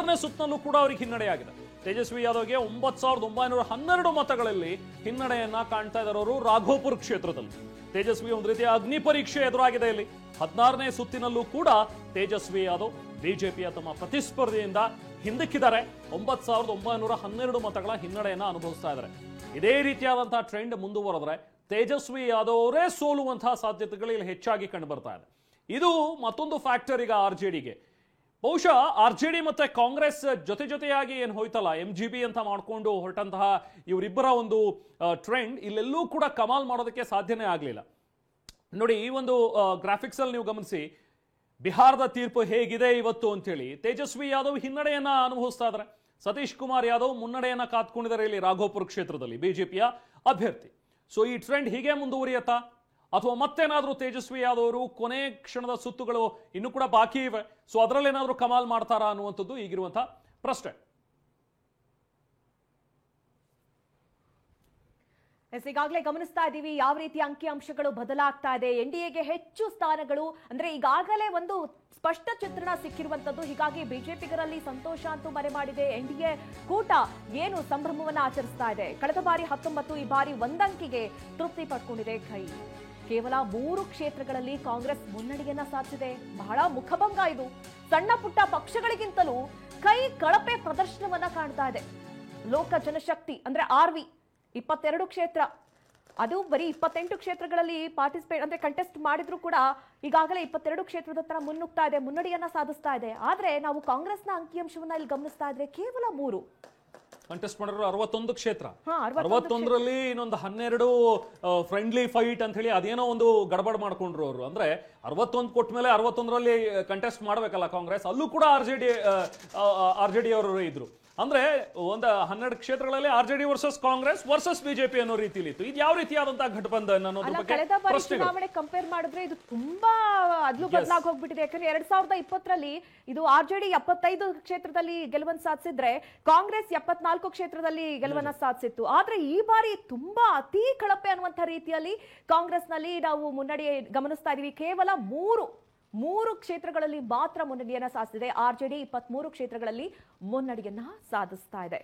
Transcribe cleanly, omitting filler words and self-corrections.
16ನೇ ಸುತ್ತಿನಲ್ಲೂ ಕೂಡ ಅವರಿಗೆ ಹಿನ್ನಡೆಯಾಗಿದೆ. ತೇಜಸ್ವಿ ಯಾದವ್ಗೆ 9,912 ಮತಗಳಲ್ಲಿ ಹಿನ್ನಡೆಯನ್ನ ಕಾಣ್ತಾ ಇದ್ದಾರೆ ಅವರು ರಾಘೋಪುರ ಕ್ಷೇತ್ರದಲ್ಲಿ. ತೇಜಸ್ವಿ ಒಂದು ರೀತಿಯ ಅಗ್ನಿ ಪರೀಕ್ಷೆ ಎದುರಾಗಿದೆ ಇಲ್ಲಿ. 16ನೇ ಸುತ್ತಿನಲ್ಲೂ ಕೂಡ ತೇಜಸ್ವಿ ಯಾದವ್ ಬಿಜೆಪಿಯ ತಮ್ಮ ಪ್ರತಿಸ್ಪರ್ಧಿಯಿಂದ ಹಿಂದಕ್ಕಿದ್ದಾರೆ. 9,912 ಮತಗಳ ಹಿನ್ನಡೆಯನ್ನ ಅನುಭವಿಸ್ತಾ ಇದ್ದಾರೆ. ಇದೇ ರೀತಿಯಾದಂತಹ ಟ್ರೆಂಡ್ ಮುಂದುವರೆದ್ರೆ ತೇಜಸ್ವಿ ಯಾದವ್ ಅವರೇ ಸೋಲುವಂತಹ ಸಾಧ್ಯತೆಗಳು ಇಲ್ಲಿ ಹೆಚ್ಚಾಗಿ ಕಂಡು ಬರ್ತಾ ಇದೆ. ಇದು ಮತ್ತೊಂದು ಫ್ಯಾಕ್ಟರ್ ಈಗ ಆರ್ಜೆಡಿಗೆ. ಬಹುಶಃ ಆರ್ಜೆಡಿ ಮತ್ತೆ ಕಾಂಗ್ರೆಸ್ ಜೊತೆಯಾಗಿ ಏನು ಹೋಯ್ತಲ್ಲ, MGB ಅಂತ ಮಾಡ್ಕೊಂಡು ಹೊರಟಂತಹ ಇವರಿಬ್ಬರ ಒಂದು ಟ್ರೆಂಡ್ ಇಲ್ಲೆಲ್ಲೂ ಕೂಡ ಕಮಾಲ್ ಮಾಡೋದಕ್ಕೆ ಸಾಧ್ಯನೇ ಆಗಲಿಲ್ಲ. ನೋಡಿ, ಈ ಒಂದು ಗ್ರಾಫಿಕ್ಸ್ ಅಲ್ಲಿ ನೀವು ಗಮನಿಸಿ ಬಿಹಾರದ ತೀರ್ಪು ಹೇಗಿದೆ ಇವತ್ತು ಅಂತೇಳಿ. ತೇಜಸ್ವಿ ಯಾದವ್ ಹಿನ್ನಡೆಯನ್ನ ಅನುಭವಿಸ್ತಾ ಇದ್ದಾರೆ. ಸತೀಶ್ ಕುಮಾರ್ ಯಾದವ್ ಮುನ್ನಡೆಯನ್ನ ಕಾತ್ಕೊಂಡಿದ್ದಾರೆ ಇಲ್ಲಿ ರಾಘೋಪುರ ಕ್ಷೇತ್ರದಲ್ಲಿ ಬಿಜೆಪಿಯ ಅಭ್ಯರ್ಥಿ. ಸೊ ಈ ಟ್ರೆಂಡ್ ಹೀಗೆ ಮುಂದುವರಿಯತ್ತಾ ಅಥವಾ ಮತ್ತೇನಾದ್ರೂ ತೇಜಸ್ವಿ ಯಾದವ್ ಅವರು ಕೊನೆ ಕ್ಷಣದ ಸುತ್ತುಗಳು ಇನ್ನೂ ಕೂಡ ಬಾಕಿ ಇವೆ, ಸೊ ಅದರಲ್ಲೇನಾದ್ರೂ ಕಮಾಲ್ ಮಾಡ್ತಾರಾ ಅನ್ನುವಂಥದ್ದು ಈಗಿರುವಂತಹ ಪ್ರಶ್ನೆ. ಈಗಾಗಲೇ ಗಮನಿಸ್ತಾ ಇದ್ದೀವಿ ಯಾವ ರೀತಿ ಅಂಕಿಅಂಶಗಳು ಬದಲಾಗ್ತಾ ಇದೆ. NDAಗೆ ಹೆಚ್ಚು ಸ್ಥಾನಗಳು ಅಂದ್ರೆ ಈಗಾಗಲೇ ಒಂದು ಸ್ಪಷ್ಟ ಚಿತ್ರಣ ಸಿಕ್ಕಿರುವಂತದ್ದು. ಹೀಗಾಗಿ ಬಿಜೆಪಿಗರಲ್ಲಿ ಸಂತೋಷ ಅಂತೂ ಮರೆ ಮಾಡಿದೆ. NDA ಕೂಟ ಏನು ಸಂಭ್ರಮವನ್ನ ಆಚರಿಸ್ತಾ ಇದೆ. ಕಳೆದ ಬಾರಿ 19, ಈ ಬಾರಿ ಒಂದಂಕಿಗೆ ತೃಪ್ತಿ ಪಡ್ಕೊಂಡಿದೆ ಕೈ. ಕೇವಲ 3 ಕ್ಷೇತ್ರಗಳಲ್ಲಿ ಕಾಂಗ್ರೆಸ್ ಮುನ್ನಡೆಯನ್ನ ಸಾಧಿಸಿದೆ. ಬಹಳ ಮುಖಭಂಗ ಇದು. ಸಣ್ಣ ಪುಟ್ಟ ಪಕ್ಷಗಳಿಗಿಂತಲೂ ಕೈ ಕಳಪೆ ಪ್ರದರ್ಶನವನ್ನ ಕಾಣ್ತಾ ಇದೆ. ಲೋಕ ಜನಶಕ್ತಿ ಅಂದ್ರೆ RV 22 ಕ್ಷೇತ್ರ, ಅದು ಬರೀ 28 ಕ್ಷೇತ್ರಗಳಲ್ಲಿ ಪಾರ್ಟಿಸಿಪೇಟ್ ಅಂದ್ರೆ ಕಂಟೆಸ್ಟ್ ಮಾಡಿದ್ರು ಕೂಡ ಈಗಾಗಲೇ 22 ಕ್ಷೇತ್ರದ ತರ ಮುನ್ನುಗ್ತಾ ಇದೆ, ಮುನ್ನಡೆಯನ್ನ ಸಾಧಿಸ್ತಾ ಇದೆ. ಆದ್ರೆ ನಾವು ಕಾಂಗ್ರೆಸ್ನ ಅಂಕಿಅಂಶವನ್ನ ಇಲ್ಲಿ ಗಮನಿಸ್ತಾ ಇದ್ರೆ ಕೇವಲ 3 ಕಂಟೆಸ್ಟ್ ಮಾಡಿದ್ರು. 61 ಕ್ಷೇತ್ರ, 61ರಲ್ಲಿ ಇನ್ನೊಂದು 12 ಫ್ರೆಂಡ್ಲಿ ಫೈಟ್ ಅಂತ ಹೇಳಿ ಅದೇನೋ ಒಂದು ಗಡಬಡ್ ಮಾಡ್ಕೊಂಡ್ರು ಅವರು. ಅಂದ್ರೆ 61 ಕೊಟ್ಟ ಮೇಲೆ 61ರಲ್ಲಿ ಕಂಟೆಸ್ಟ್ ಮಾಡ್ಬೇಕಲ್ಲ ಕಾಂಗ್ರೆಸ್, ಅಲ್ಲೂ ಕೂಡ ಆರ್ಜೆಡಿ ಅವರು ಇದ್ರು. ಅಂದ್ರೆ ಒಂದು 12 ಕ್ಷೇತ್ರಗಳಲ್ಲಿ RJD versus Congress versus BJP ಅನ್ನೋ ರೀತಿಯಲ್ಲಿ ಇತ್ತು. ಇದು ಯಾವ ರೀತಿಯಾದಂತಹ ಘಟಬಂಧನ ಅನ್ನೋದ್ರ ಬಗ್ಗೆ ಕಳೆದ ಬಾರಿ ಚುನಾವಣೆ ಕಂಪೇರ್ ಮಾಡಿದ್ರೆ ಇದು ತುಂಬಾ ಅದ್ಲು ಬದಲಾಗಿ ಹೋಗ್ಬಿಟ್ಟಿದೆ. ಯಾಕಂದ್ರೆ 2020ರಲ್ಲಿ ಇದು RJD 75 ಕ್ಷೇತ್ರದಲ್ಲಿ ಗೆಲುವನ್ನು ಸಾಧಿಸಿದ್ರೆ ಕಾಂಗ್ರೆಸ್ 74 ಕ್ಷೇತ್ರದಲ್ಲಿ ಗೆಲುವನ್ನ ಸಾಧಿಸಿತ್ತು. ಆದ್ರೆ ಈ ಬಾರಿ ತುಂಬಾ ಅತಿ ಕಳಪೆ ಅನ್ನುವಂಥ ರೀತಿಯಲ್ಲಿ ಕಾಂಗ್ರೆಸ್ ನಲ್ಲಿ ನಾವು ಮುನ್ನಡೆ ಗಮನಿಸ್ತಾ ಇದೀವಿ. ಕೇವಲ 3 ಕ್ಷೇತ್ರಗಳಲ್ಲಿ ಮಾತ್ರ ಮುನ್ನಡೆಯನ್ನ ಸಾಧಿಸಿದೆ. RJD 23 ಕ್ಷೇತ್ರಗಳಲ್ಲಿ ಮುನ್ನಡೆಯನ್ನ ಸಾಧಿಸ್ತಾ ಇದೆ.